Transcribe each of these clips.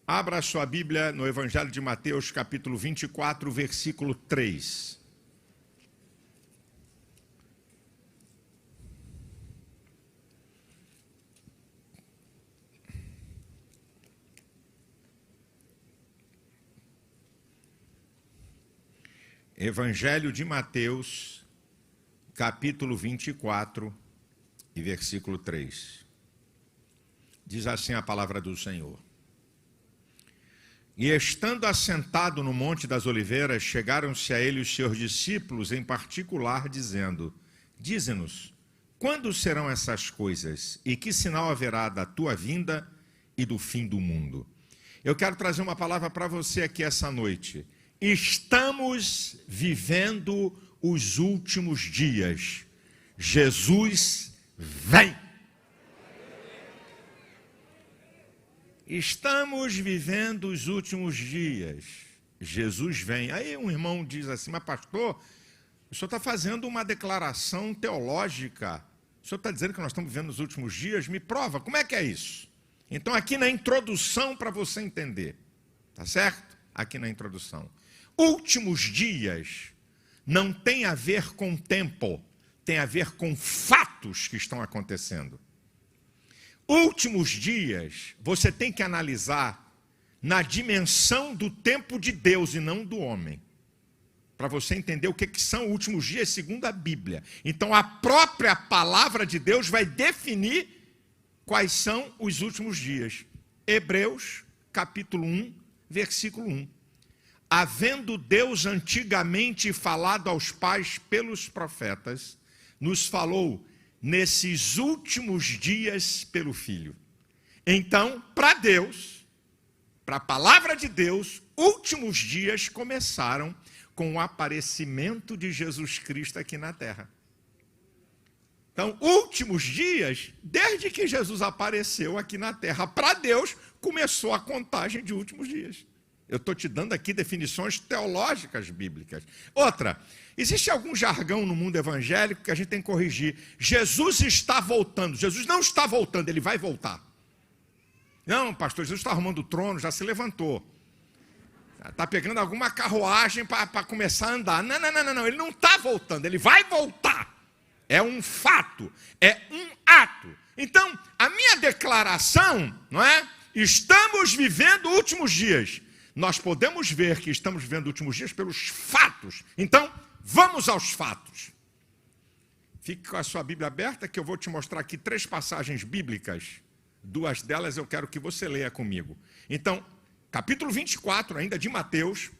Abra a sua Bíblia no Evangelho de Mateus, capítulo 24, versículo 3. Evangelho de Mateus, capítulo 24 e versículo 3. Diz assim a palavra do Senhor. E estando assentado no Monte das Oliveiras, chegaram-se a ele os seus discípulos em particular, dizendo: Dize-nos, quando serão essas coisas? E que sinal haverá da tua vinda e do fim do mundo? Eu quero trazer uma palavra para você aqui essa noite. Estamos vivendo os últimos dias. Jesus vem. Estamos vivendo os últimos dias. Jesus vem. Aí um irmão diz assim: mas pastor, o senhor está fazendo uma declaração teológica. O senhor está dizendo que nós estamos vivendo os últimos dias? Me prova, como é que é isso? Então aqui na introdução para você entender. Tá certo? Aqui na introdução. Últimos dias não tem a ver com tempo, tem a ver com fatos que estão acontecendo. Últimos dias, você tem que analisar na dimensão do tempo de Deus e não do homem. Para você entender o que são últimos dias segundo a Bíblia. Então a própria palavra de Deus vai definir quais são os últimos dias. Hebreus, capítulo 1, versículo 1. Havendo Deus antigamente falado aos pais pelos profetas, nos falou nesses últimos dias pelo Filho. Então, para Deus, para a palavra de Deus, últimos dias começaram com o aparecimento de Jesus Cristo aqui na terra. Então, últimos dias, desde que Jesus apareceu aqui na terra, para Deus, começou a contagem de últimos dias. Eu estou te dando aqui definições teológicas bíblicas. Outra, existe algum jargão no mundo evangélico que a gente tem que corrigir. Jesus está voltando. Jesus não está voltando, ele vai voltar. Não, pastor, Jesus está arrumando o trono, já se levantou. Está pegando alguma carruagem para começar a andar. Não, ele não está voltando, ele vai voltar. É um fato, é um ato. Então, a minha declaração, não é? Estamos vivendo últimos dias. Nós podemos ver que estamos vivendo últimos dias pelos fatos. Então, vamos aos fatos. Fique com a sua Bíblia aberta que eu vou te mostrar aqui 3 passagens bíblicas. 2 delas eu quero que você leia comigo. Então, capítulo 24 ainda de Mateus,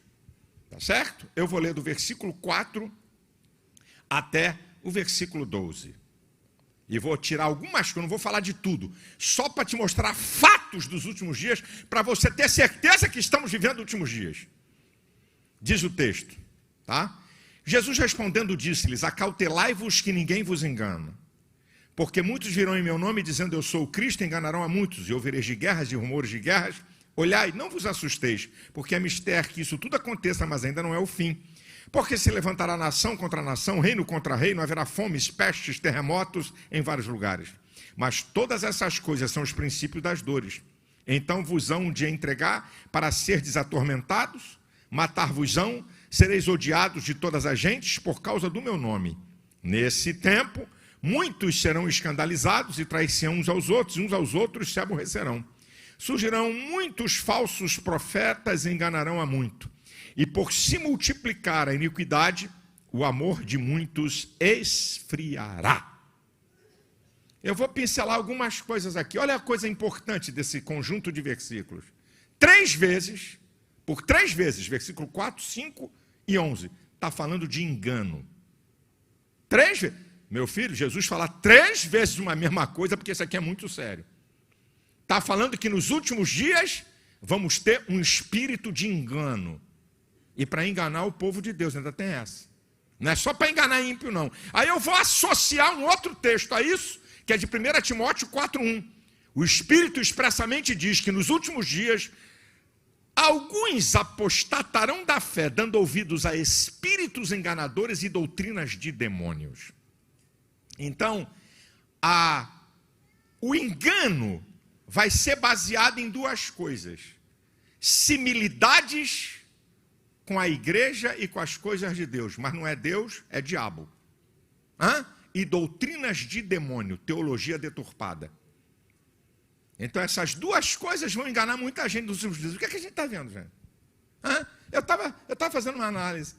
tá certo? Eu vou ler do versículo 4 até o versículo 12. E vou tirar algumas coisas, não vou falar de tudo, só para te mostrar fatos dos últimos dias, para você ter certeza que estamos vivendo os últimos dias. Diz o texto, tá? Jesus respondendo disse-lhes: acautelai-vos que ninguém vos engana. Porque muitos virão em meu nome dizendo eu sou o Cristo, enganarão a muitos, e ouvireis de guerras e rumores de guerras. Olhai, não vos assusteis, porque é mistério que isso tudo aconteça, mas ainda não é o fim. Porque se levantará nação contra nação, reino contra reino, haverá fomes, pestes, terremotos em vários lugares. Mas todas essas coisas são os princípios das dores. Então vos hão de entregar para serdes atormentados, matar-vos-ão, sereis odiados de todas as gentes por causa do meu nome. Nesse tempo, muitos serão escandalizados e trair-se-ão uns aos outros se aborrecerão. Surgirão muitos falsos profetas e enganarão a muito. E por se multiplicar a iniquidade, o amor de muitos esfriará. Eu vou pincelar algumas coisas aqui. Olha a coisa importante desse conjunto de versículos. 3 vezes, por 3 vezes, versículo 4, 5 e 11, está falando de engano. 3 vezes. Meu filho, Jesus fala 3 vezes uma mesma coisa, porque isso aqui é muito sério. Está falando que nos últimos dias vamos ter um espírito de engano. E para enganar o povo de Deus, ainda tem essa. Não é só para enganar ímpio, não. Aí eu vou associar um outro texto a isso, que é de 1 Timóteo 4:1. O Espírito expressamente diz que nos últimos dias, alguns apostatarão da fé, dando ouvidos a espíritos enganadores e doutrinas de demônios. Então, o engano vai ser baseado em 2 coisas. similitudes com a igreja e com as coisas de Deus, mas não é Deus, é diabo. E doutrinas de demônio, teologia deturpada. Então essas duas coisas vão enganar muita gente nos últimos dias. O que é que a gente está vendo, gente? Eu estava fazendo uma análise.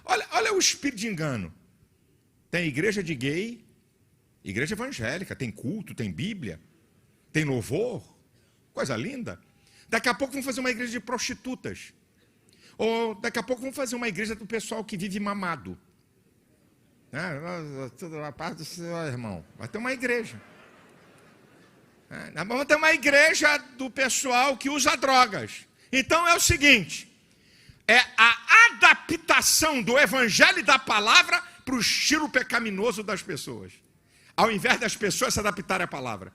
Olha o espírito de engano. Tem igreja de gay, igreja evangélica, tem culto, tem Bíblia, tem louvor, coisa linda. Daqui a pouco vão fazer uma igreja de prostitutas. Ou daqui a pouco vão fazer uma igreja do pessoal que vive mamado. Tudo a paz do Senhor, irmão. Vai ter uma igreja. Vamos ter uma igreja do pessoal que usa drogas. Então é o seguinte, é a adaptação do evangelho e da palavra para o estilo pecaminoso das pessoas. Ao invés das pessoas se adaptarem à palavra.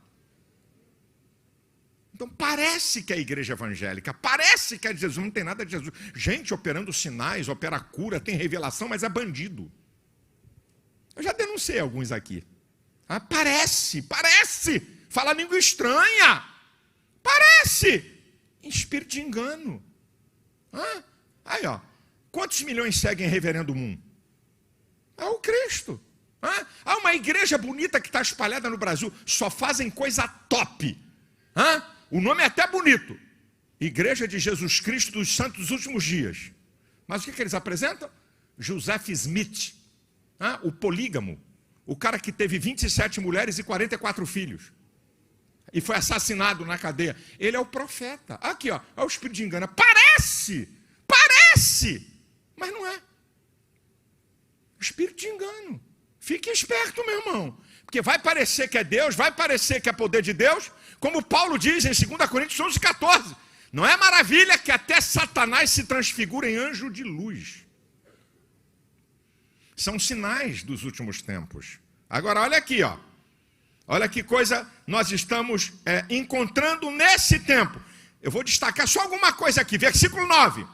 Então parece que é a igreja evangélica, parece que é de Jesus, não tem nada de Jesus. Gente operando sinais, opera cura, tem revelação, mas é bandido. Eu já denunciei alguns aqui. Parece. Fala língua estranha. Parece. Espírito de engano. Aí, ó. Quantos milhões seguem Reverendo Moon? É o Cristo. Há uma igreja bonita que está espalhada no Brasil. Só fazem coisa top. O nome é até bonito. Igreja de Jesus Cristo dos Santos dos Últimos Dias. Mas o que eles apresentam? Joseph Smith. O polígamo. O cara que teve 27 mulheres e 44 filhos. E foi assassinado na cadeia. Ele é o profeta. Aqui, ó. É o espírito de engano. Parece. Mas não é. Espírito de engano. Fique esperto, meu irmão. Porque vai parecer que é Deus, vai parecer que é poder de Deus, como Paulo diz em 2 Coríntios 11:14. Não é maravilha que até Satanás se transfigura em anjo de luz. São sinais dos últimos tempos. Agora, olha aqui, ó. Olha que coisa nós estamos encontrando nesse tempo. Eu vou destacar só alguma coisa aqui. Versículo 9.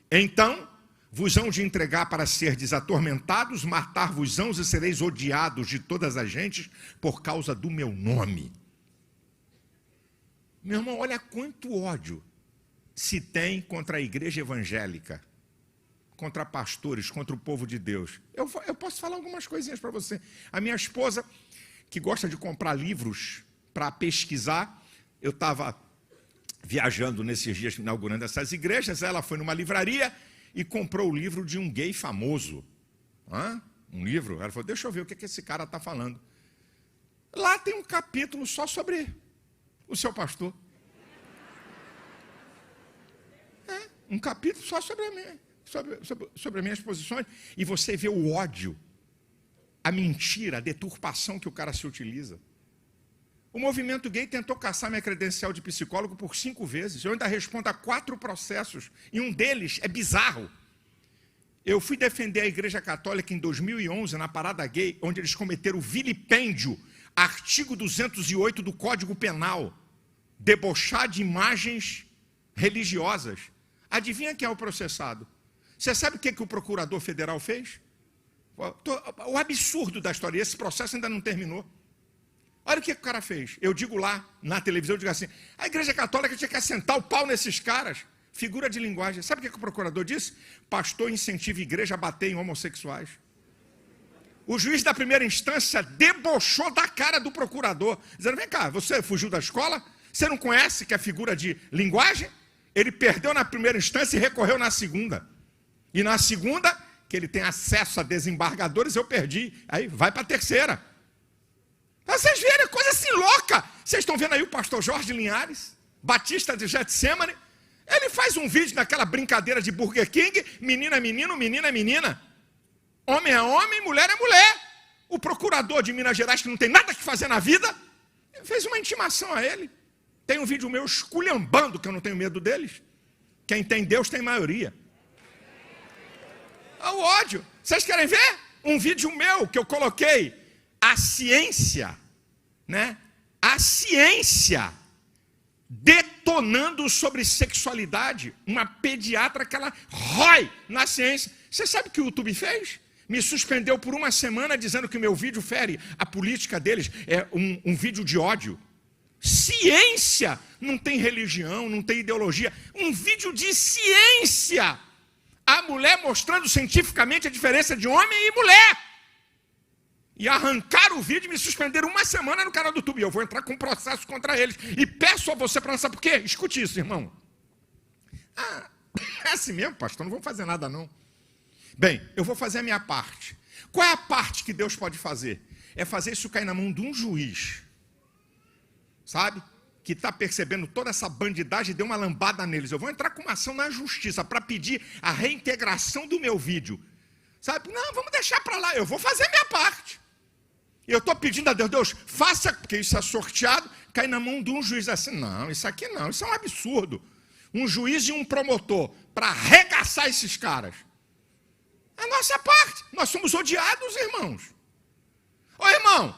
Então vos hão de entregar para serdes atormentados, matar-vos-ão e sereis odiados de todas as gentes por causa do meu nome. Meu irmão, olha quanto ódio se tem contra a igreja evangélica, contra pastores, contra o povo de Deus. Eu posso falar algumas coisinhas para você. A minha esposa, que gosta de comprar livros para pesquisar, eu estava viajando nesses dias, inaugurando essas igrejas, ela foi numa livraria e comprou o livro de um gay famoso. Um livro, ela falou, deixa eu ver o que esse cara está falando. Lá tem um capítulo só sobre o seu pastor. Um capítulo só sobre as minhas posições. E você vê o ódio, a mentira, a deturpação que o cara se utiliza. O movimento gay tentou caçar minha credencial de psicólogo por 5 vezes. Eu ainda respondo a 4 processos. E um deles é bizarro. Eu fui defender a Igreja Católica em 2011, na parada gay, onde eles cometeram o vilipêndio, artigo 208 do Código Penal. Debochar de imagens religiosas. Adivinha quem é o processado? Você sabe o que o procurador federal fez? O absurdo da história. Esse processo ainda não terminou. Olha o que o cara fez. Eu digo lá, na televisão, eu digo assim, a Igreja Católica tinha que assentar o pau nesses caras. Figura de linguagem. Sabe o que o procurador disse? Pastor incentiva a igreja a bater em homossexuais. O juiz da primeira instância debochou da cara do procurador, dizendo, vem cá, você fugiu da escola? Você não conhece que é figura de linguagem? Ele perdeu na primeira instância e recorreu na segunda. E na segunda, que ele tem acesso a desembargadores, eu perdi. Aí vai para a terceira. Vocês viram, coisa assim louca. Vocês estão vendo aí o pastor Jorge Linhares, batista de Getsemane. Ele faz um vídeo naquela brincadeira de Burger King, menina é menino, menina é menina. Homem é homem, mulher é mulher. O procurador de Minas Gerais, que não tem nada que fazer na vida, fez uma intimação a ele. Tem um vídeo meu esculhambando, que eu não tenho medo deles. Quem tem Deus tem maioria. O ódio. Vocês querem ver? Um vídeo meu que eu coloquei. A ciência, né? A ciência detonando sobre sexualidade. Uma pediatra que ela rói na ciência. Você sabe o que o YouTube fez? Me suspendeu por 1 semana dizendo que o meu vídeo fere a política deles. É um vídeo de ódio. Ciência. Não tem religião, não tem ideologia. Um vídeo de ciência. A mulher mostrando cientificamente a diferença de homem e mulher. E arrancaram o vídeo e me suspenderam 1 semana no canal do YouTube. Eu vou entrar com um processo contra eles. E peço a você para não saber por quê. Escute isso, irmão. Ah, é assim mesmo, pastor, não vou fazer nada não. Bem, eu vou fazer a minha parte. Qual é a parte que Deus pode fazer? É fazer isso cair na mão de um juiz. Sabe? Que está percebendo toda essa bandidagem e deu uma lambada neles. Eu vou entrar com uma ação na justiça para pedir a reintegração do meu vídeo. Sabe? Não, vamos deixar para lá. Eu vou fazer a minha parte. Eu estou pedindo a Deus, Deus, faça, porque isso é sorteado, cai na mão de um juiz assim. Não, isso aqui não, isso é um absurdo. Um juiz e um promotor para arregaçar esses caras. É a nossa parte. Nós somos odiados, irmãos. Ô, irmão,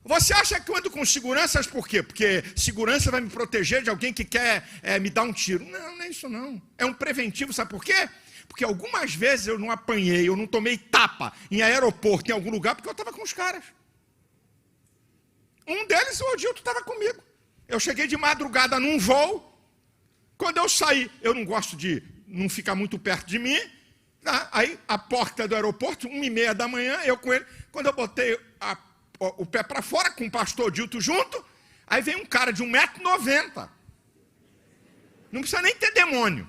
você acha que eu ando com seguranças por quê? Porque segurança vai me proteger de alguém que quer me dar um tiro. Não, não é isso não. É um preventivo, sabe por quê? Porque algumas vezes eu não apanhei, eu não tomei tapa em aeroporto, em algum lugar, porque eu estava com os caras. Um deles, o Odilto, estava comigo. Eu cheguei de madrugada num voo. Quando eu saí, eu não gosto de não ficar muito perto de mim. Tá? Aí, a porta do aeroporto, 1h30 da manhã, eu com ele. Quando eu botei o pé para fora, com o pastor Odilto junto, aí vem um cara de 1,90 m. Não precisa nem ter demônio.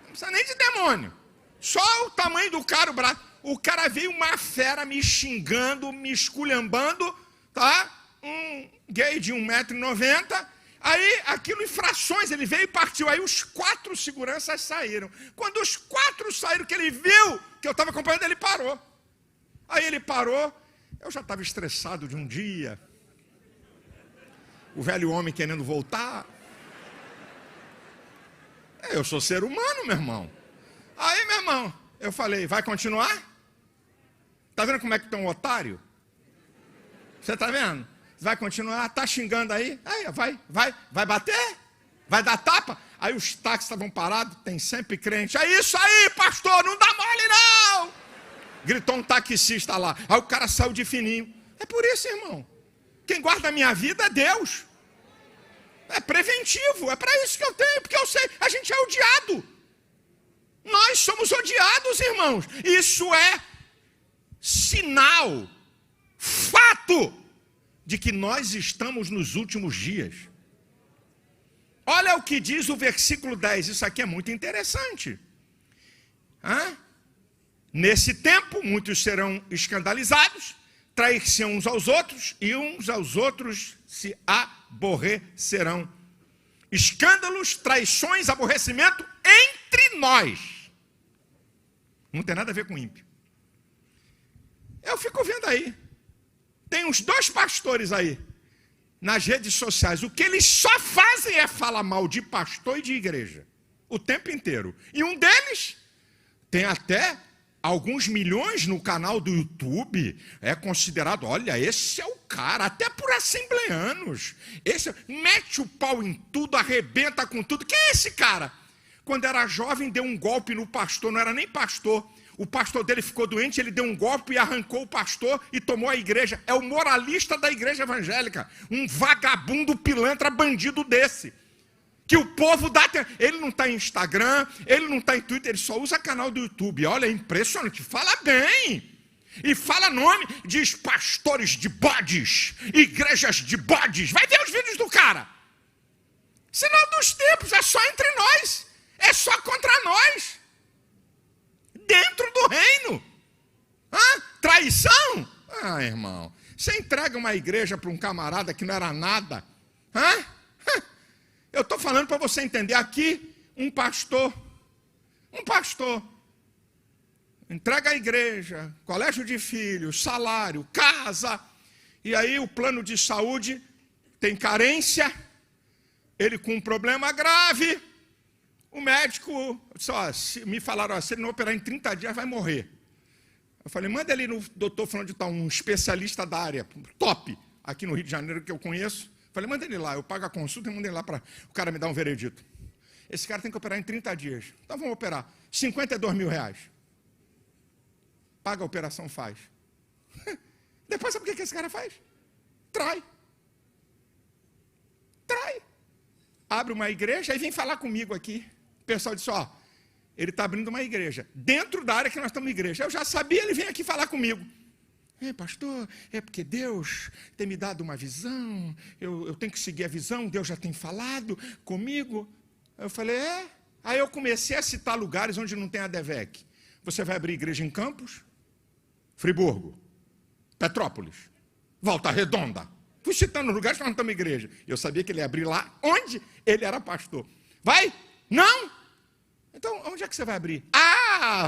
Não precisa nem de demônio. Só o tamanho do cara, o braço. O cara veio uma fera me xingando, me esculhambando, tá? Um gay de 1,90 m. Aí, aquilo em frações, ele veio e partiu. Aí os 4 seguranças saíram. Quando os 4 saíram, que ele viu que eu estava acompanhando, ele parou. Aí ele parou. Eu já estava estressado de um dia. O velho homem querendo voltar. Eu sou ser humano, meu irmão. Aí, meu irmão, eu falei, vai continuar? Tá vendo como é que tá um otário? Você tá vendo? Vai continuar, tá xingando aí? Aí, vai bater? Vai dar tapa? Aí os táxis estavam parados, tem sempre crente. É isso aí, pastor, não dá mole não! Gritou um taxista lá. Aí o cara saiu de fininho. É por isso, irmão. Quem guarda a minha vida é Deus. É preventivo, é para isso que eu tenho, porque eu sei, a gente é odiado. Nós somos odiados, irmãos. Isso é sinal, fato, de que nós estamos nos últimos dias. Olha o que diz o versículo 10, isso aqui é muito interessante. Nesse tempo, muitos serão escandalizados, trair-se uns aos outros, e uns aos outros se aborrecerão. Escândalos, traições, aborrecimento entre nós. Não tem nada a ver com ímpio. Eu fico vendo aí. Tem uns 2 pastores aí, nas redes sociais. O que eles só fazem é falar mal de pastor e de igreja. O tempo inteiro. E um deles tem até alguns milhões no canal do YouTube. É considerado, olha, esse é o cara, até por assembleanos. Esse mete o pau em tudo, arrebenta com tudo. Quem é esse cara? Quando era jovem, deu um golpe no pastor, não era nem pastor. O pastor dele ficou doente, ele deu um golpe e arrancou o pastor e tomou a igreja. É o moralista da igreja evangélica. Um vagabundo, pilantra, bandido desse. Que o povo dá... Ele não está em Instagram, ele não está em Twitter, ele só usa canal do YouTube. Olha, é impressionante. Fala bem. E fala nome, diz pastores de bodes, igrejas de bodes. Vai ver os vídeos do cara. Sinal dos tempos, é só entre nós. É só contra nós. Dentro do reino. Traição? Irmão, você entrega uma igreja para um camarada que não era nada. Eu estou falando para você entender. Aqui, um pastor, entrega a igreja, colégio de filhos, salário, casa, e aí o plano de saúde tem carência, ele com um problema grave. O médico, me falaram, se ele não operar em 30 dias, vai morrer. Eu falei, manda ele no doutor falando de tal, um especialista da área, top, aqui no Rio de Janeiro, que eu conheço. Eu falei, manda ele lá, eu pago a consulta e mando ele lá para o cara me dar um veredito. Esse cara tem que operar em 30 dias. Então vamos operar. 52 mil reais. Paga a operação, faz. Depois sabe o que esse cara faz? Trai. Trai. Abre uma igreja e vem falar comigo aqui. O pessoal disse, ó, ele está abrindo uma igreja. Dentro da área que nós estamos igreja. Eu já sabia, ele vem aqui falar comigo. Pastor, é porque Deus tem me dado uma visão, eu tenho que seguir a visão, Deus já tem falado comigo. Eu falei, Aí eu comecei a citar lugares onde não tem a ADVEC. Você vai abrir igreja em Campos, Friburgo, Petrópolis, Volta Redonda. Fui citando lugares que nós não estamos igreja. Eu sabia que ele ia abrir lá onde ele era pastor. Vai? Não? Então, onde é que você vai abrir?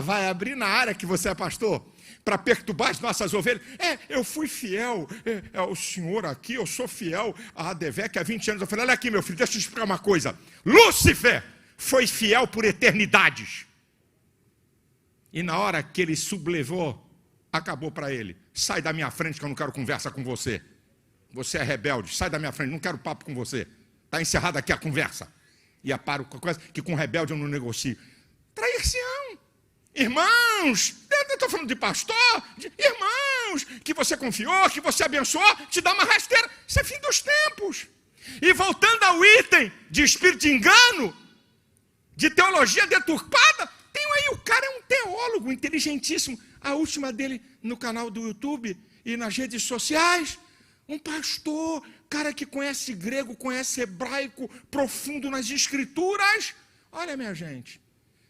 Vai abrir na área que você é pastor? Para perturbar as nossas ovelhas? Eu fui fiel ao senhor aqui, eu sou fiel à ADVEC há 20 anos. Eu falei, olha aqui, meu filho, deixa eu te explicar uma coisa. Lúcifer foi fiel por eternidades. E na hora que ele sublevou, acabou para ele. Sai da minha frente que eu não quero conversa com você. Você é rebelde, sai da minha frente, não quero papo com você. Está encerrada aqui a conversa. E aparo com coisa que com rebelde eu não negocio. Trair-se-ão. Irmãos, eu estou falando de pastor, irmãos, que você confiou, que você abençoou, te dá uma rasteira. Isso é fim dos tempos. E voltando ao item de espírito de engano, de teologia deturpada, tem aí, o cara é um teólogo inteligentíssimo. A última dele no canal do YouTube e nas redes sociais. Um pastor, cara que conhece grego, conhece hebraico, profundo nas escrituras. Olha, minha gente,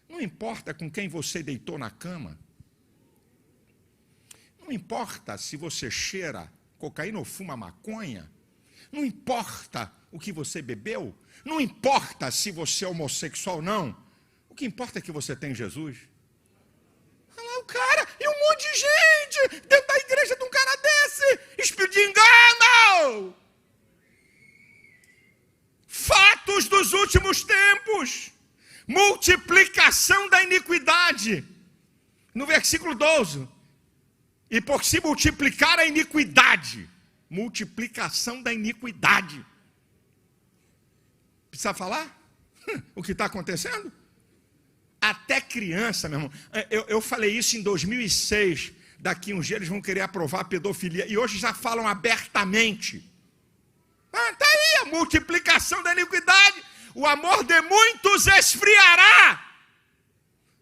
não importa com quem você deitou na cama. Não importa se você cheira cocaína ou fuma maconha. Não importa o que você bebeu. Não importa se você é homossexual ou não. O que importa é que você tem Jesus. Olha lá o cara, e um monte de gente dentro da igreja de um cara desse. Espírito de engano. Fatos dos últimos tempos. Multiplicação da iniquidade. No versículo 12. E por se multiplicar a iniquidade. Multiplicação da iniquidade. Precisa falar? O que está acontecendo? Até criança, meu irmão. Eu falei isso em 2006. Daqui uns dias eles vão querer aprovar a pedofilia. E hoje já falam abertamente. Está aí a multiplicação da iniquidade. O amor de muitos esfriará.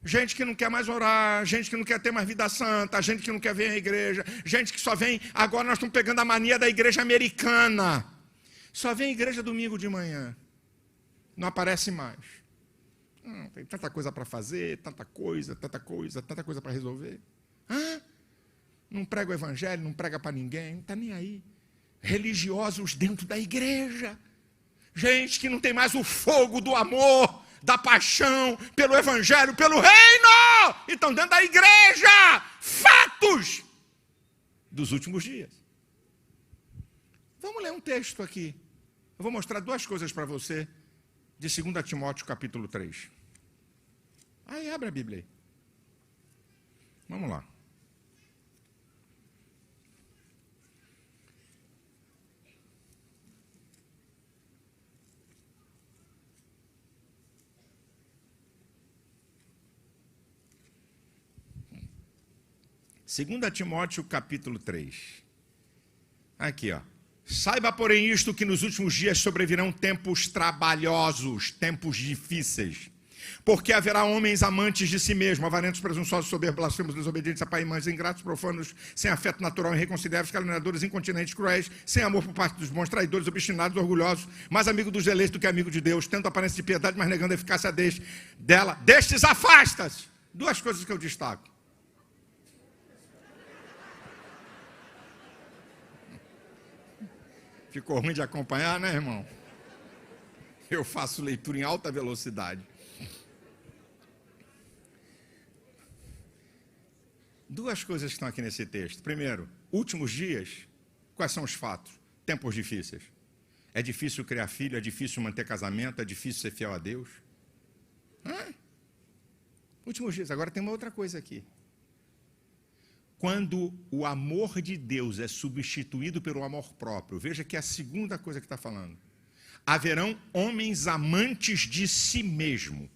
Gente que não quer mais orar, gente que não quer ter mais vida santa, gente que não quer vir à igreja, gente que só vem... Agora nós estamos pegando a mania da igreja americana. Só vem à igreja domingo de manhã. Não aparece mais. Tem tanta coisa para fazer, tanta coisa para resolver. Não prega o evangelho, não prega para ninguém, não está nem aí. Religiosos dentro da igreja. Gente que não tem mais o fogo do amor, da paixão, pelo evangelho, pelo reino. Então dentro da igreja, fatos dos últimos dias. Vamos ler um texto aqui. Eu vou mostrar duas coisas para você, de 2 Timóteo capítulo 3. Aí, abre a Bíblia aí. Vamos lá. Segunda Timóteo capítulo 3. Aqui, ó. Saiba, porém, isto, que nos últimos dias sobrevirão tempos trabalhosos, tempos difíceis. Porque haverá homens amantes de si mesmos, avarentos, presunçosos, soberbos, blasfemos, desobedientes a pai e mães, ingratos, profanos, sem afeto natural, irreconciliáveis, caluniadores, incontinentes, cruéis, sem amor por parte dos bons, traidores, obstinados, orgulhosos, mais amigo dos eleitos do que amigo de Deus, tendo aparência de piedade, mas negando a eficácia dela. Destes afasta-se. Duas coisas que eu destaco. Ficou ruim de acompanhar, né, irmão? Eu faço leitura em alta velocidade. Duas coisas que estão aqui nesse texto. Primeiro, últimos dias, quais são os fatos? Tempos difíceis. É difícil criar filho, é difícil manter casamento, é difícil ser fiel a Deus. Últimos dias. Agora tem uma outra coisa aqui. Quando o amor de Deus é substituído pelo amor próprio, veja que é a segunda coisa que está falando. Haverão homens amantes de si mesmo.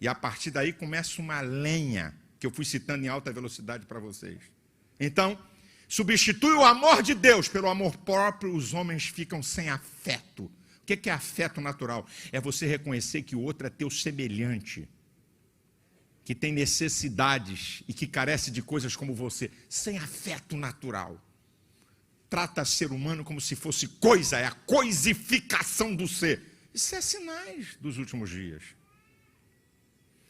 E a partir daí começa uma lenha, que eu fui citando em alta velocidade para vocês. Então, substitui o amor de Deus pelo amor próprio, os homens ficam sem afeto. que é afeto natural? É você reconhecer que o outro é teu semelhante, que tem necessidades e que carece de coisas como você, sem afeto natural. Trata ser humano como se fosse coisa, é a coisificação do ser. Isso é sinais dos últimos dias.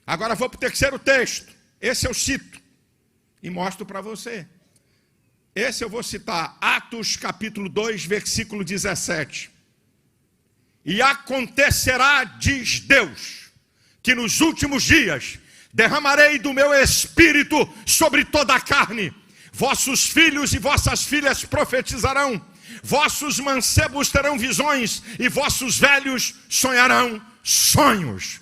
Agora vou para o terceiro texto. Esse eu cito e mostro para você. Esse eu vou citar, Atos capítulo 2, versículo 17. E acontecerá, diz Deus, que nos últimos dias derramarei do meu espírito sobre toda a carne. Vossos filhos e vossas filhas profetizarão, vossos mancebos terão visões e vossos velhos sonharão sonhos.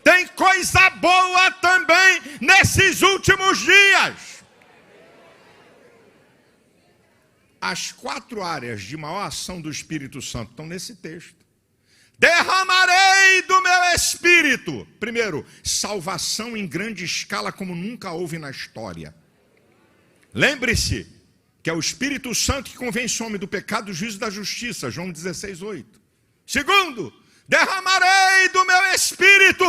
Tem coisa boa também nesses últimos dias. As 4 áreas de maior ação do Espírito Santo estão nesse texto. Derramarei do meu espírito. Primeiro, salvação em grande escala como nunca houve na história. Lembre-se que é o Espírito Santo que convence o homem do pecado, do juízo e da justiça. João 16:8. Segundo, derramarei do meu espírito.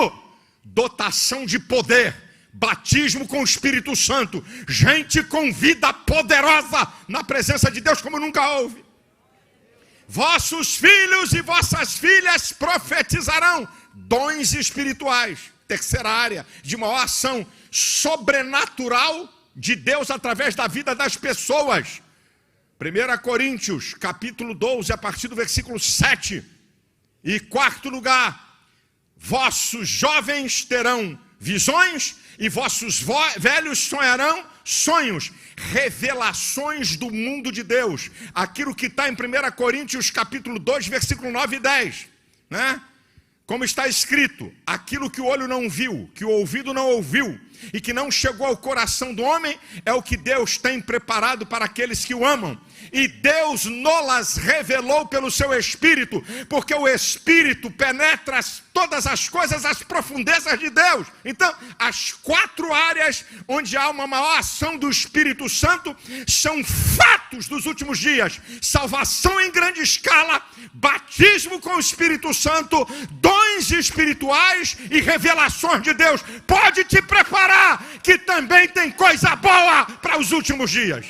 Dotação de poder. Batismo com o Espírito Santo. Gente com vida poderosa na presença de Deus como nunca houve. Vossos filhos e vossas filhas profetizarão. Dons espirituais. Terceira área de maior ação sobrenatural de Deus através da vida das pessoas. 1 Coríntios, capítulo 12, a partir do versículo 7. E quarto lugar, vossos jovens terão visões e vossos velhos sonharão sonhos, revelações do mundo de Deus. Aquilo que está em 1 Coríntios, capítulo 2, versículo 9 e 10, né? Como está escrito, aquilo que o olho não viu, que o ouvido não ouviu, e que não chegou ao coração do homem, é o que Deus tem preparado para aqueles que o amam. E Deus nolas revelou pelo seu Espírito, porque o Espírito penetra todas as coisas, as profundezas de Deus. Então, as 4 áreas onde há uma maior ação do Espírito Santo são fatos dos últimos dias. Salvação em grande escala, batismo com o Espírito Santo, dons espirituais e revelações de Deus. Pode te preparar, que também tem coisa boa para os últimos dias.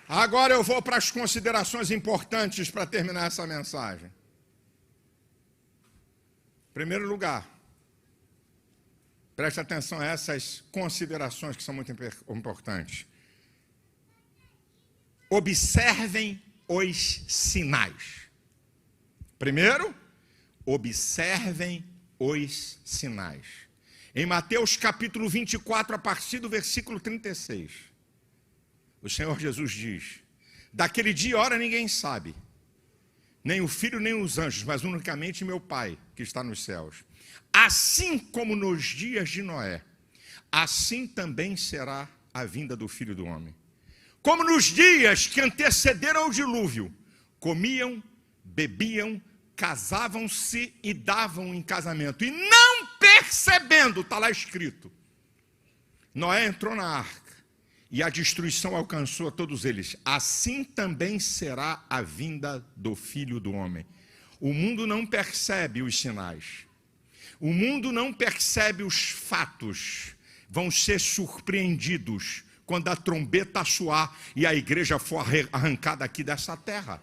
Agora eu vou para as considerações importantes para terminar essa mensagem. Em primeiro lugar, preste atenção a essas considerações que são muito importantes. Observem os sinais. Primeiro, observem os sinais. Em Mateus capítulo 24, a partir do versículo 36, o Senhor Jesus diz: daquele dia e hora ninguém sabe, nem o Filho nem os anjos, mas unicamente meu Pai que está nos céus. Assim como nos dias de Noé, assim também será a vinda do Filho do Homem. Como nos dias que antecederam o dilúvio, comiam, bebiam, casavam-se e davam em casamento, e não percebendo, está lá escrito, Noé entrou na arca, e a destruição alcançou a todos eles. Assim também será a vinda do Filho do Homem. O mundo não percebe os sinais. O mundo não percebe os fatos. Vão ser surpreendidos quando a trombeta soar e a igreja for arrancada aqui dessa terra.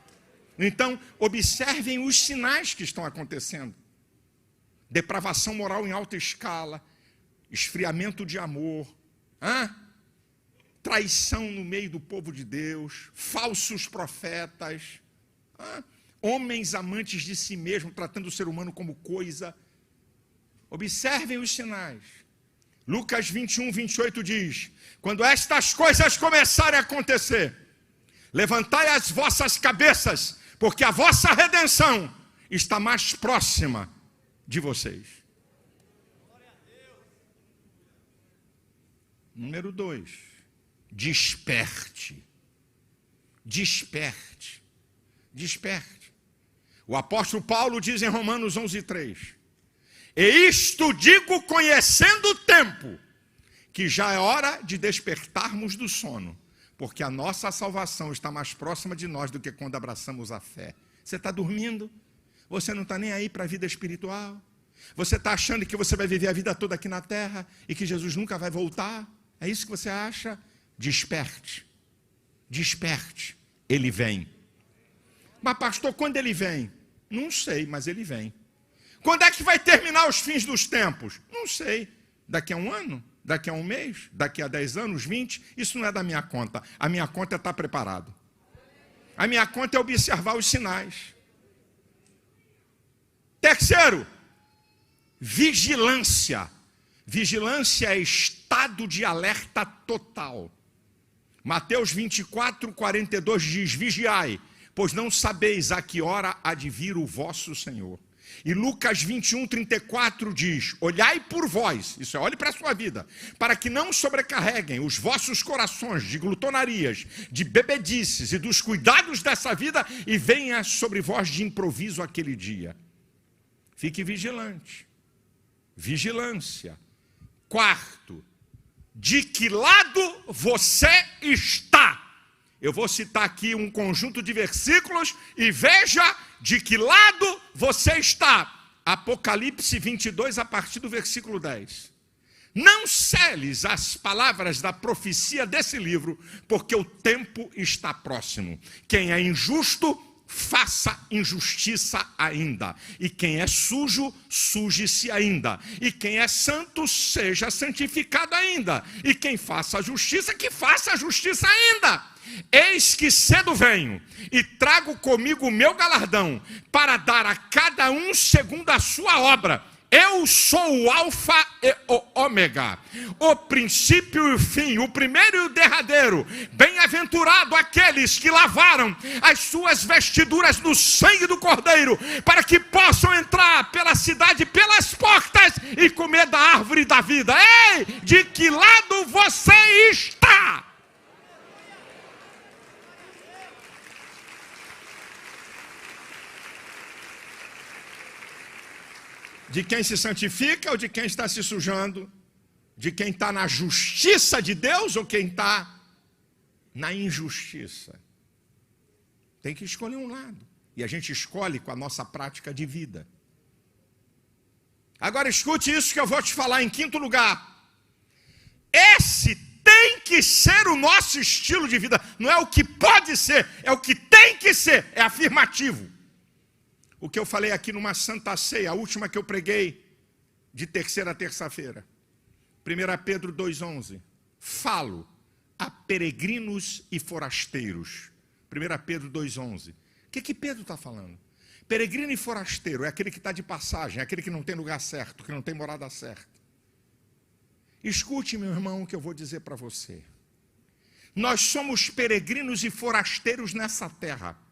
Então, observem os sinais que estão acontecendo. Depravação moral em alta escala, esfriamento de amor, traição no meio do povo de Deus, falsos profetas, homens amantes de si mesmo, tratando o ser humano como coisa. Observem os sinais. Lucas 21, 28 diz: quando estas coisas começarem a acontecer, levantai as vossas cabeças, porque a vossa redenção está mais próxima de vocês. Número 2, desperte. Desperte. Desperte. O apóstolo Paulo diz em Romanos 11, 3: e isto digo conhecendo o tempo, que já é hora de despertarmos do sono, porque a nossa salvação está mais próxima de nós do que quando abraçamos a fé. Você está dormindo? Você não está nem aí para a vida espiritual? Você está achando que você vai viver a vida toda aqui na terra e que Jesus nunca vai voltar? É isso que você acha? Desperte. Desperte. Ele vem. Mas pastor, quando ele vem? Não sei, mas ele vem. Quando é que vai terminar os fins dos tempos? Não sei. Daqui a um ano? Daqui a um mês? Daqui a 10 anos? 20? Isso não é da minha conta. A minha conta é estar preparado. A minha conta é observar os sinais. Terceiro, vigilância. Vigilância é estado de alerta total. Mateus 24, 42 diz: vigiai, pois não sabeis a que hora há de vir o vosso Senhor. E Lucas 21, 34 diz: olhai por vós, isso é, olhe para a sua vida, para que não sobrecarreguem os vossos corações de glutonarias, de bebedices e dos cuidados dessa vida, e venha sobre vós de improviso aquele dia. Fique vigilante. Vigilância. Quarto, de que lado você está? Eu vou citar aqui um conjunto de versículos e veja de que lado você está. Apocalipse 22, a partir do versículo 10. Não celes as palavras da profecia desse livro, porque o tempo está próximo. Quem é injusto, faça injustiça ainda. E quem é sujo, suje-se ainda. E quem é santo, seja santificado ainda. E quem faça a justiça, que faça a justiça ainda. Eis que cedo venho e trago comigo o meu galardão, para dar a cada um segundo a sua obra. Eu sou o alfa e o ômega, o princípio e o fim, o primeiro e o derradeiro. Bem-aventurado aqueles que lavaram as suas vestiduras no sangue do Cordeiro, para que possam entrar pela cidade, pelas portas, e comer da árvore da vida. Ei, de que lado você está? De quem se santifica ou de quem está se sujando? De quem está na justiça de Deus ou quem está na injustiça? Tem que escolher um lado. E a gente escolhe com a nossa prática de vida. Agora escute isso que eu vou te falar em quinto lugar. Esse tem que ser o nosso estilo de vida. Não é o que pode ser, é o que tem que ser. É afirmativo. O que eu falei aqui numa Santa Ceia, a última que eu preguei, de terça-feira. 1 Pedro 2,11. Falo a peregrinos e forasteiros. 1 Pedro 2,11. O que Pedro está falando? Peregrino e forasteiro é aquele que está de passagem, é aquele que não tem lugar certo, que não tem morada certa. Escute, meu irmão, o que eu vou dizer para você. Nós somos peregrinos e forasteiros nessa terra.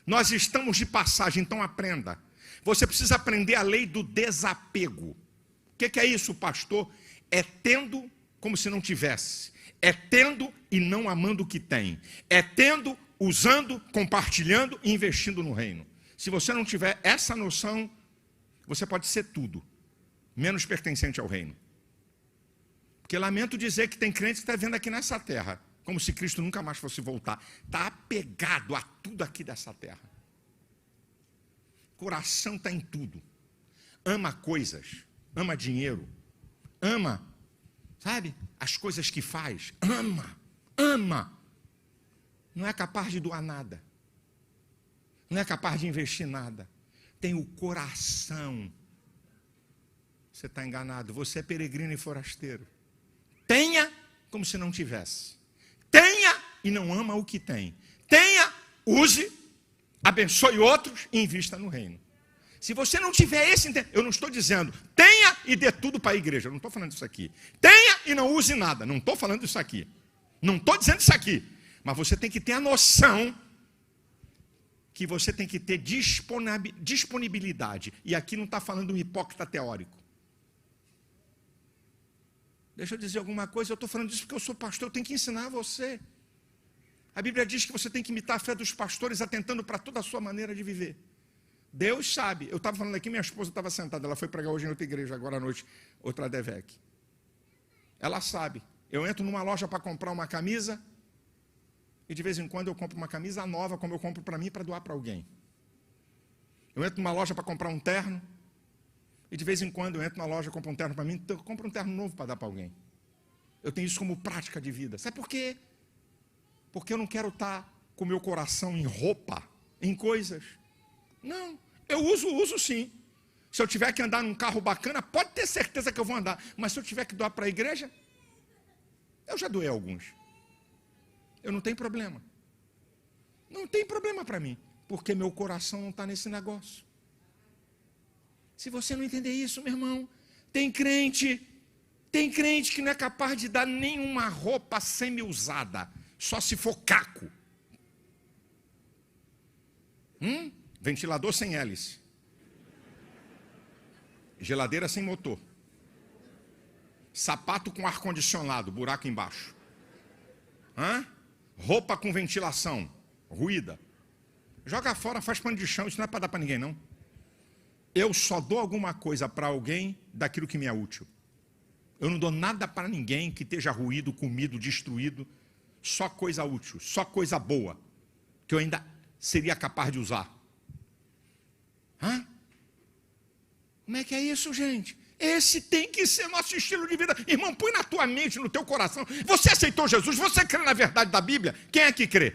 Nós estamos de passagem, então aprenda. Você precisa aprender a lei do desapego. O que é isso, pastor? É tendo como se não tivesse. É tendo e não amando o que tem. É tendo, usando, compartilhando e investindo no reino. Se você não tiver essa noção, você pode ser tudo, menos pertencente ao reino. Porque lamento dizer que tem crente que está vendo aqui nessa terra, como se Cristo nunca mais fosse voltar. Está apegado a tudo aqui dessa terra. Coração está em tudo. Ama coisas, ama dinheiro, ama, sabe, as coisas que faz. Ama. Não é capaz de doar nada. Não é capaz de investir nada. Tem o coração. Você está enganado. Você é peregrino e forasteiro. Tenha como se não tivesse. Tenha e não ama o que tem. Tenha, use, abençoe outros e invista no reino. Se você não tiver esse entendimento, eu não estou dizendo tenha e dê tudo para a igreja, eu não estou falando isso aqui. Tenha e não use nada, não estou falando isso aqui. Não estou dizendo isso aqui. Mas você tem que ter a noção que você tem que ter disponibilidade. E aqui não está falando um hipócrita teórico. Deixa eu dizer alguma coisa, eu estou falando disso porque eu sou pastor, eu tenho que ensinar a você. A Bíblia diz que você tem que imitar a fé dos pastores, atentando para toda a sua maneira de viver. Deus sabe. Eu estava falando aqui, minha esposa estava sentada, ela foi pregar hoje em outra igreja, agora à noite, outra Devec. Ela sabe. Eu entro numa loja para comprar uma camisa e de vez em quando eu compro uma camisa nova, como eu compro para mim, para doar para alguém. Eu entro numa loja para comprar um terno e de vez em quando eu entro na loja e compro um terno para mim, eu compro um terno novo para dar para alguém. Eu tenho isso como prática de vida. Sabe por quê? Porque eu não quero estar com o meu coração em roupa, em coisas. Não, eu uso sim. Se eu tiver que andar num carro bacana, pode ter certeza que eu vou andar. Mas se eu tiver que doar para a igreja, eu já doei alguns. Eu não tenho problema. Não tem problema para mim, porque meu coração não está nesse negócio. Se você não entender isso, meu irmão, tem crente que não é capaz de dar nenhuma roupa semi-usada, só se for caco. Ventilador sem hélice. Geladeira sem motor. Sapato com ar-condicionado, buraco embaixo. Roupa com ventilação, ruída. Joga fora, faz pano de chão, isso não é para dar para ninguém, não. Eu só dou alguma coisa para alguém daquilo que me é útil. Eu não dou nada para ninguém que esteja ruído, comido, destruído. Só coisa útil, só coisa boa, que eu ainda seria capaz de usar. Como é que é isso, gente? Esse tem que ser nosso estilo de vida. Irmão, põe na tua mente, no teu coração. Você aceitou Jesus? Você crê na verdade da Bíblia? Quem é que crê?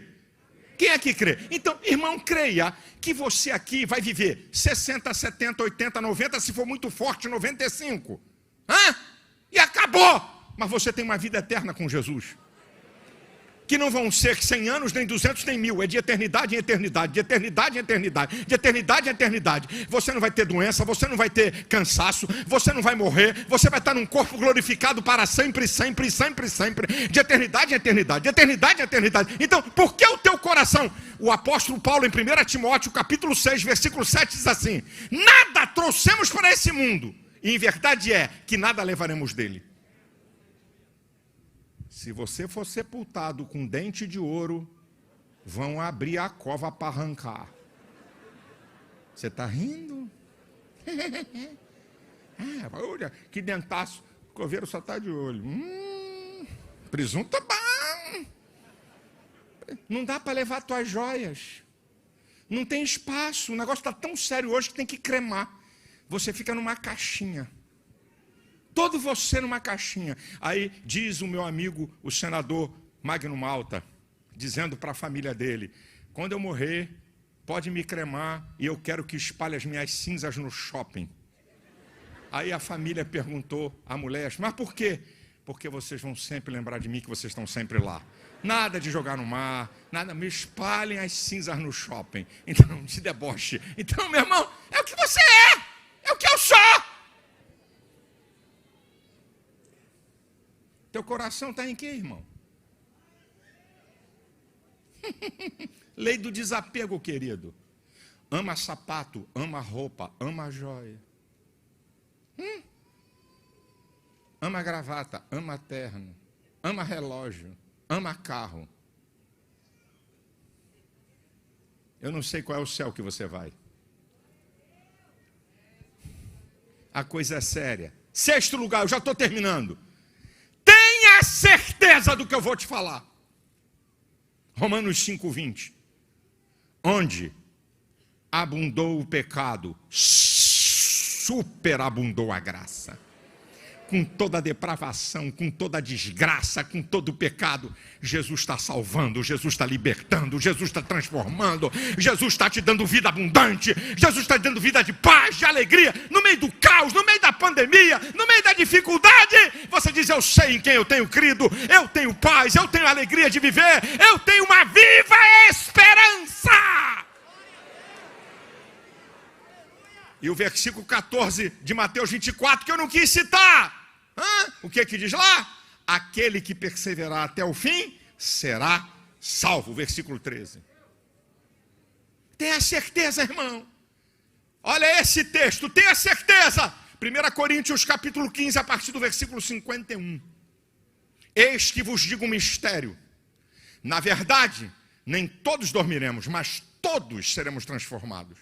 Quem é que crê? Então, irmão, creia que você aqui vai viver 60, 70, 80, 90, se for muito forte, 95. E acabou! Mas você tem uma vida eterna com Jesus. Que não vão ser 100 anos, nem 200, nem 1000. É de eternidade em eternidade, de eternidade em eternidade, de eternidade em eternidade. Você não vai ter doença, você não vai ter cansaço, você não vai morrer, você vai estar num corpo glorificado para sempre, sempre, sempre, sempre, de eternidade em eternidade, de eternidade em eternidade. Então, por que o teu coração? O apóstolo Paulo, em 1 Timóteo, capítulo 6, versículo 7, diz assim: nada trouxemos para esse mundo, e em verdade é que nada levaremos dele. Se você for sepultado com dente de ouro, vão abrir a cova para arrancar. Você está rindo? Olha, que dentaço. O coveiro só está de olho. Presunto é bom. Não dá para levar tuas joias. Não tem espaço. O negócio está tão sério hoje que tem que cremar. Você fica numa caixinha. Todo você numa caixinha. Aí diz o meu amigo, o senador Magno Malta, dizendo para a família dele: quando eu morrer, pode me cremar e eu quero que espalhe as minhas cinzas no shopping. Aí a família perguntou à mulher: mas por quê? Porque vocês vão sempre lembrar de mim, que vocês estão sempre lá. Nada de jogar no mar, nada, me espalhem as cinzas no shopping. Então, não te deboche. Então, meu irmão, é o que você é o que eu sou. Teu coração está em quê, irmão? Lei do desapego, querido. Ama sapato, ama roupa, ama joia. Ama gravata, ama terno, ama relógio, ama carro. Eu não sei qual é o céu que você vai. A coisa é séria. 6º lugar, eu já estou terminando. Tenha certeza do que eu vou te falar. Romanos 5:20. Onde abundou o pecado, superabundou a graça. Com toda a depravação, com toda a desgraça, com todo o pecado, Jesus está salvando, Jesus está libertando, Jesus está transformando, Jesus está te dando vida abundante, Jesus está te dando vida de paz, de alegria, no meio do caos, no meio da pandemia, no meio da dificuldade. Você diz: eu sei em quem eu tenho crido, eu tenho paz, eu tenho alegria de viver, eu tenho uma viva esperança. E o versículo 14 de Mateus 24, que eu não quis citar. O que diz lá? Aquele que perseverar até o fim será salvo. Versículo 13. Tenha certeza, irmão. Olha esse texto, tenha certeza. 1 Coríntios capítulo 15, a partir do versículo 51. Eis que vos digo um mistério. Na verdade, nem todos dormiremos, mas todos seremos transformados.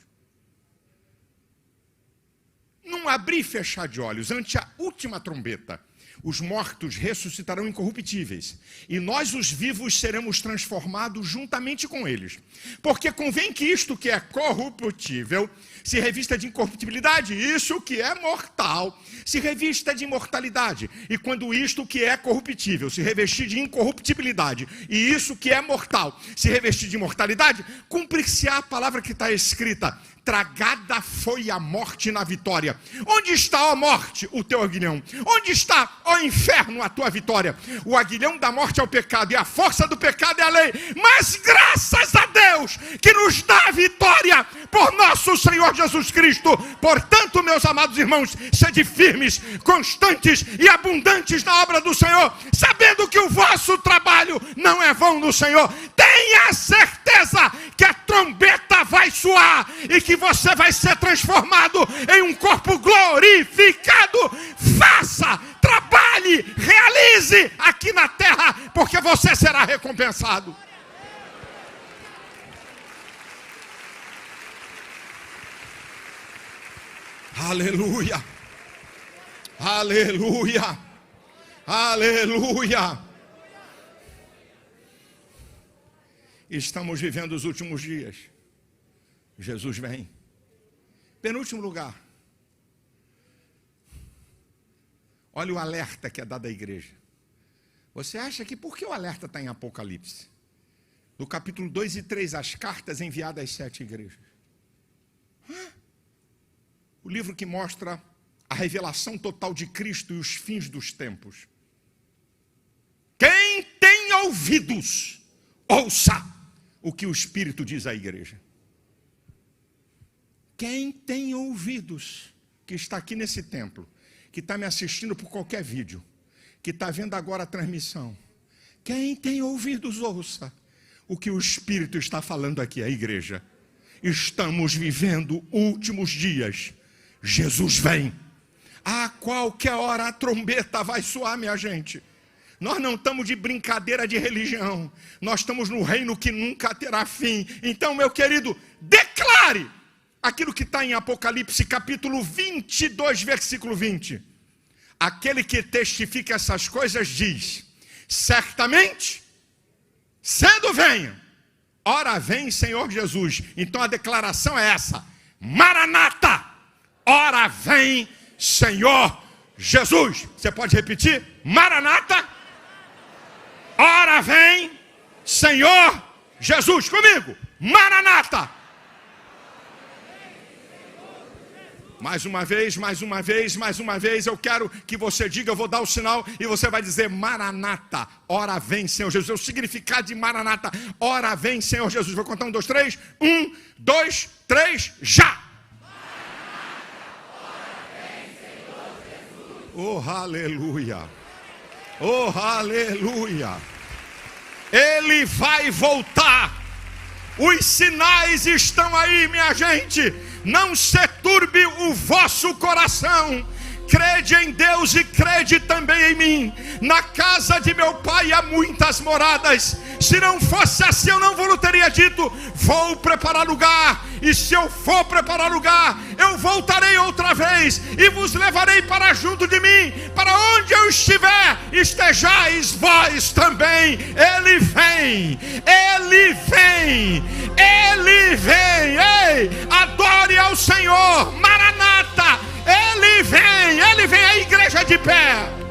Num abrir e fechar de olhos, ante a última trombeta, Os mortos ressuscitarão incorruptíveis, e nós, os vivos, seremos transformados juntamente com eles. Porque convém que isto que é corruptível se revista de incorruptibilidade, e isso que é mortal se revista de imortalidade. E quando isto que é corruptível se revestir de incorruptibilidade, e isso que é mortal se revestir de imortalidade, cumprir-se-á a palavra que está escrita: tragada foi a morte na vitória. Onde está, ó morte, o teu aguilhão? Onde está, ó inferno, a tua vitória? O aguilhão da morte é o pecado, e a força do pecado é a lei. Mas graças a Deus que nos dá a vitória por nosso Senhor Jesus Cristo. Portanto, meus amados irmãos, sede firmes, constantes e abundantes na obra do Senhor, sabendo que o vosso trabalho não é vão no Senhor. Tenha certeza que a trombeta vai soar e que você vai ser transformado em um corpo glorificado. Faça, trabalhe, realize aqui na terra, porque você será recompensado. Aleluia, aleluia, aleluia. Estamos vivendo os últimos dias. Jesus vem. Penúltimo lugar. Olha o alerta que é dado à igreja. Você acha que por que o alerta está em Apocalipse? No capítulo 2 e 3, as cartas enviadas às 7 igrejas. O livro que mostra a revelação total de Cristo e os fins dos tempos. Quem tem ouvidos, ouça o que o Espírito diz à igreja. Quem tem ouvidos, que está aqui nesse templo, que está me assistindo por qualquer vídeo, que está vendo agora a transmissão, quem tem ouvidos, ouça o que o Espírito está falando aqui à igreja. Estamos vivendo últimos dias. Jesus vem. A qualquer hora a trombeta vai soar, minha gente. Nós não estamos de brincadeira de religião. Nós estamos no reino que nunca terá fim. Então, meu querido, declare aquilo que está em Apocalipse, capítulo 22, versículo 20. Aquele que testifica essas coisas diz: certamente, cedo venha. Ora vem, Senhor Jesus. Então a declaração é essa: Maranata. Ora vem, Senhor Jesus. Você pode repetir? Maranata. Ora vem, Senhor Jesus. Comigo. Maranata. Mais uma vez, mais uma vez, mais uma vez, eu quero que você diga, eu vou dar o sinal e você vai dizer: Maranata, ora vem, Senhor Jesus. É o significado de Maranata, ora vem, Senhor Jesus. Vou contar 1, 2, 3. 1, 2, 3, já! Oh, aleluia! Oh, aleluia! Ele vai voltar. Os sinais estão aí, minha gente. Não se turbe o vosso coração. Crede em Deus e crede também em mim. Na casa de meu pai há muitas moradas. Se não fosse assim, eu não vos teria dito: vou preparar lugar. E se eu for preparar lugar, eu voltarei outra vez e vos levarei para junto de mim, para onde eu estiver, estejais vós também. Ele vem, ele vem, ele vem. Ei, adore ao Senhor. Maranata, ele vem, a igreja de pé.